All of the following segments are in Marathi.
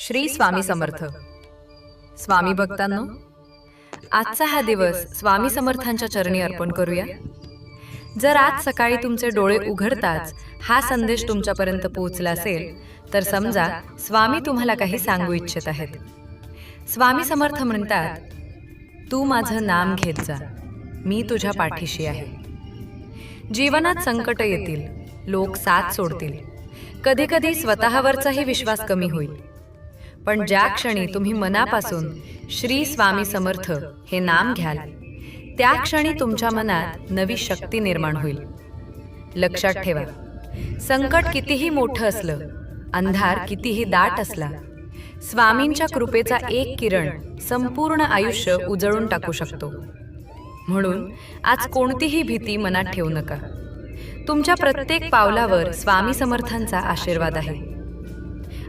श्री स्वामी समर्थ. स्वामी भक्तांनो, आजचा हा दिवस स्वामी समर्थांच्या चरणी अर्पण करूया. जर आज सकाळी तुमचे डोळे उघडताच हा संदेश तुमच्यापर्यंत पोहोचला असेल तर समजा स्वामी तुम्हाला काही सांगू इच्छित आहेत. स्वामी समर्थ म्हणतात, तू माझं नाम घेत जा, मी तुझ्या पाठीशी आहे. जीवनात संकट येतील, लोक साथ सोडतील, कधी कधी स्वतःवरचाही विश्वास कमी होईल. पण ज्या क्षणी तुम्ही मनापासून श्री स्वामी समर्थ हे नाम घ्याल, त्या क्षणी तुमच्या मनात नवी शक्ती निर्माण होईल. लक्षात ठेवा, संकट कितीही मोठं असलं, अंधार कितीही दाट असला, स्वामींच्या कृपेचा एक किरण संपूर्ण आयुष्य उजळून टाकू शकतो. म्हणून आज कोणतीही भीती मनात ठेवू नका. तुमच्या प्रत्येक पावलावर स्वामी समर्थांचा आशीर्वाद आहे.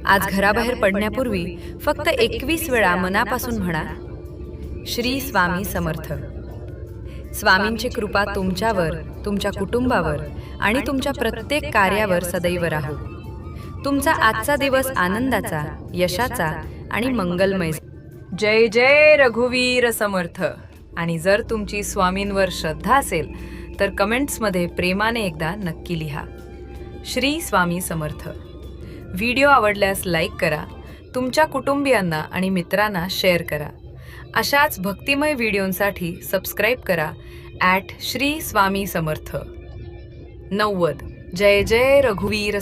आज घराबाहेर पडण्यापूर्वी फक्त 21 वेळा मनापासून म्हणा, श्री स्वामी समर्थ. स्वामींची कृपा तुमच्यावर, तुमच्या कुटुंबावर आणि तुमच्या प्रत्येक कार्यावर सदैव राहो. तुमचा आजचा दिवस आनंदाचा, यशाचा आणि मंगलमय. जय जय रघुवीर समर्थ. आणि जर तुमची स्वामींवर श्रद्धा असेल तर कमेंट्समध्ये प्रेमाने एकदा नक्की लिहा, श्री स्वामी समर्थ. व्हिडिओ आवडल्यास लाईक करा, तुमच्या कुटुंबियांना आणि मित्रांना शेअर करा. अशाच भक्तिमय व्हिडिओंसाठी सबस्क्राईब करा @श्री स्वामी समर्थ 90. जय जय रघुवीर.